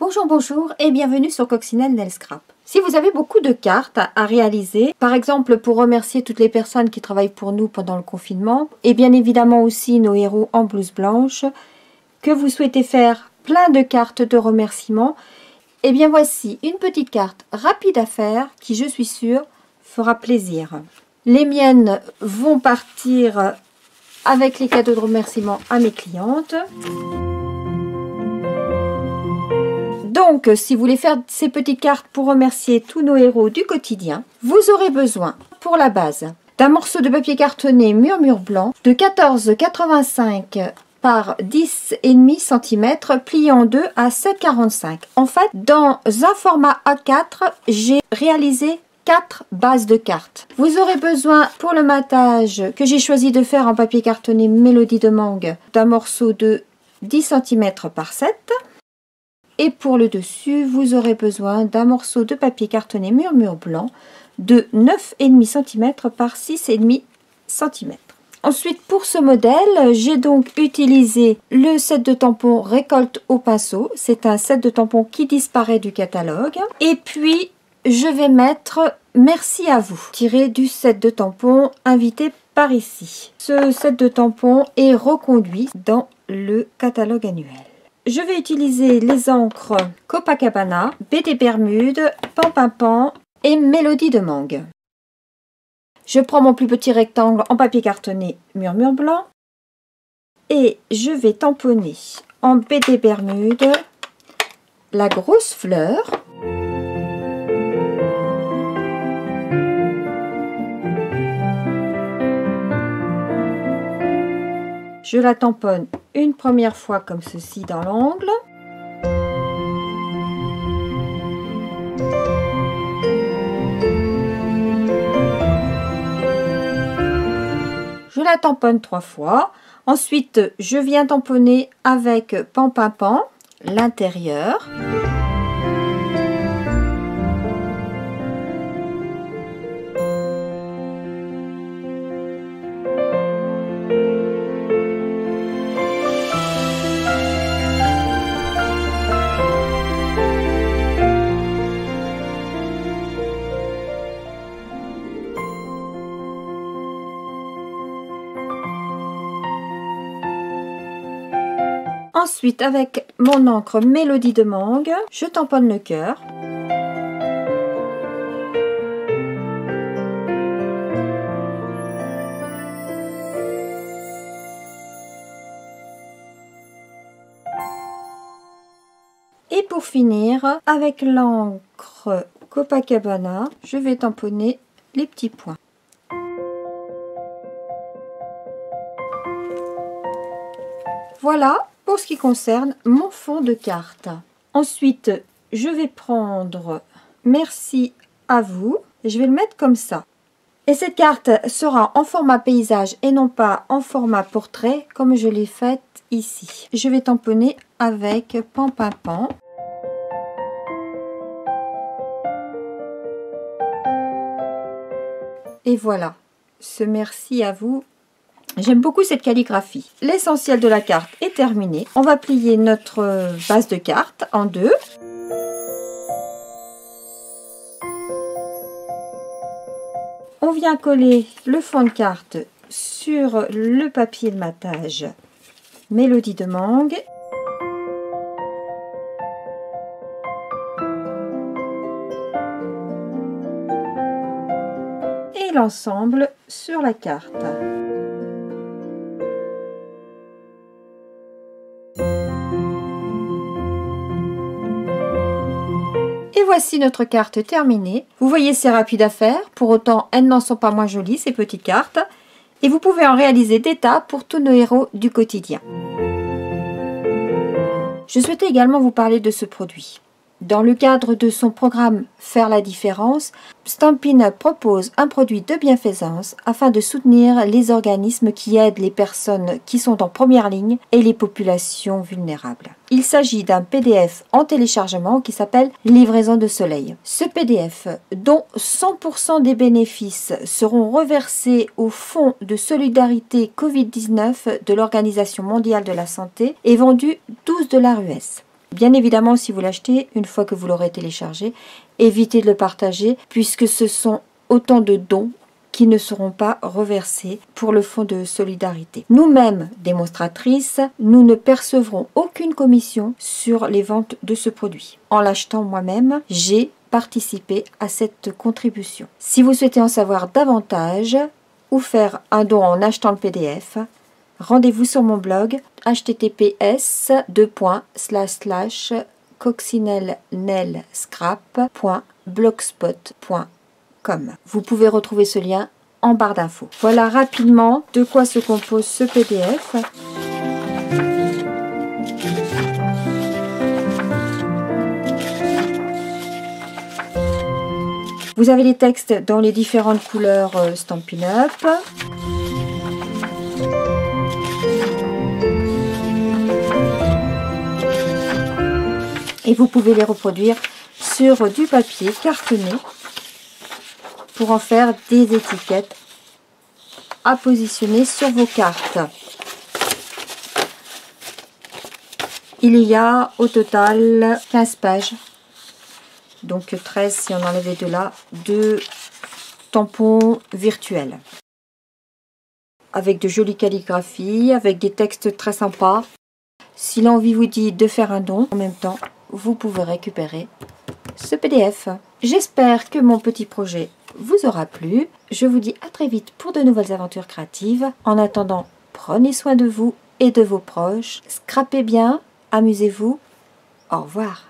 Bonjour, bonjour et bienvenue sur Coccinelle Nail Scrap. Si vous avez beaucoup de cartes à réaliser, par exemple pour remercier toutes les personnes qui travaillent pour nous pendant le confinement, et bien évidemment aussi nos héros en blouse blanche, que vous souhaitez faire plein de cartes de remerciements, et bien voici une petite carte rapide à faire qui, je suis sûre, fera plaisir. Les miennes vont partir avec les cadeaux de remerciement à mes clientes. Donc, si vous voulez faire ces petites cartes pour remercier tous nos héros du quotidien, vous aurez besoin, pour la base, d'un morceau de papier cartonné Murmure Blanc de 14,85 par 10,5 cm, plié en deux à 7,45. En fait, dans un format A4, j'ai réalisé 4 bases de cartes. Vous aurez besoin, pour le matage que j'ai choisi de faire en papier cartonné Mélodie de Mangue, d'un morceau de 10 cm par 7. Et pour le dessus, vous aurez besoin d'un morceau de papier cartonné Murmure Blanc de 9,5 cm par 6,5 cm. Ensuite, pour ce modèle, j'ai donc utilisé le set de tampons Récolte au pinceau. C'est un set de tampons qui disparaît du catalogue. Et puis, je vais mettre Merci à vous, tiré du set de tampons Invité par ici. Ce set de tampons est reconduit dans le catalogue annuel. Je vais utiliser les encres Copacabana, BD Bermude, Pan et Mélodie de Mangue. Je prends mon plus petit rectangle en papier cartonné Murmure Blanc et je vais tamponner en BD Bermude la grosse fleur. Je la tamponne une première fois comme ceci dans l'angle. Je la tamponne 3 fois. Ensuite, je viens tamponner avec Pan l'intérieur. Ensuite, avec mon encre Mélodie de Mangue, je tamponne le cœur. Et pour finir, avec l'encre Copacabana, je vais tamponner les petits points. Voilà pour ce qui concerne mon fond de carte. Ensuite, je vais prendre Merci à vous. Je vais le mettre comme ça. Et cette carte sera en format paysage et non pas en format portrait comme je l'ai faite ici. Je vais tamponner avec Pan. Et voilà, ce merci à vous. J'aime beaucoup cette calligraphie. L'essentiel de la carte est terminé. On va plier notre base de carte en deux. On vient coller le fond de carte sur le papier de matage Mélodie de Mangue. Et l'ensemble sur la carte. Et voici notre carte terminée. Vous voyez, c'est rapide à faire. Pour autant, elles n'en sont pas moins jolies, ces petites cartes. Et vous pouvez en réaliser des tas pour tous nos héros du quotidien. Je souhaitais également vous parler de ce produit. Dans le cadre de son programme Faire la différence, Stampin' Up propose un produit de bienfaisance afin de soutenir les organismes qui aident les personnes qui sont en première ligne et les populations vulnérables. Il s'agit d'un PDF en téléchargement qui s'appelle Livraison de soleil. Ce PDF, dont 100% des bénéfices seront reversés au Fonds de solidarité Covid-19 de l'Organisation mondiale de la santé, est vendu 12 $ US. Bien évidemment, si vous l'achetez, une fois que vous l'aurez téléchargé, évitez de le partager puisque ce sont autant de dons qui ne seront pas reversés pour le fonds de solidarité. Nous-mêmes, démonstratrices, nous ne percevrons aucune commission sur les ventes de ce produit. En l'achetant moi-même, j'ai participé à cette contribution. Si vous souhaitez en savoir davantage ou faire un don en achetant le PDF, rendez-vous sur mon blog https://coccinellescrap.blogspot.com. Vous pouvez retrouver ce lien en barre d'infos. Voilà rapidement de quoi se compose ce PDF. Vous avez les textes dans les différentes couleurs Stampin' Up. Et vous pouvez les reproduire sur du papier cartonné pour en faire des étiquettes à positionner sur vos cartes. Il y a au total 15 pages, donc 13 si on enlevait de là, de tampons virtuels. Avec de jolies calligraphies, avec des textes très sympas. Si l'envie vous dit de faire un don, en même temps, vous pouvez récupérer ce PDF. J'espère que mon petit projet vous aura plu. Je vous dis à très vite pour de nouvelles aventures créatives. En attendant, prenez soin de vous et de vos proches. Scrapez bien, amusez-vous. Au revoir.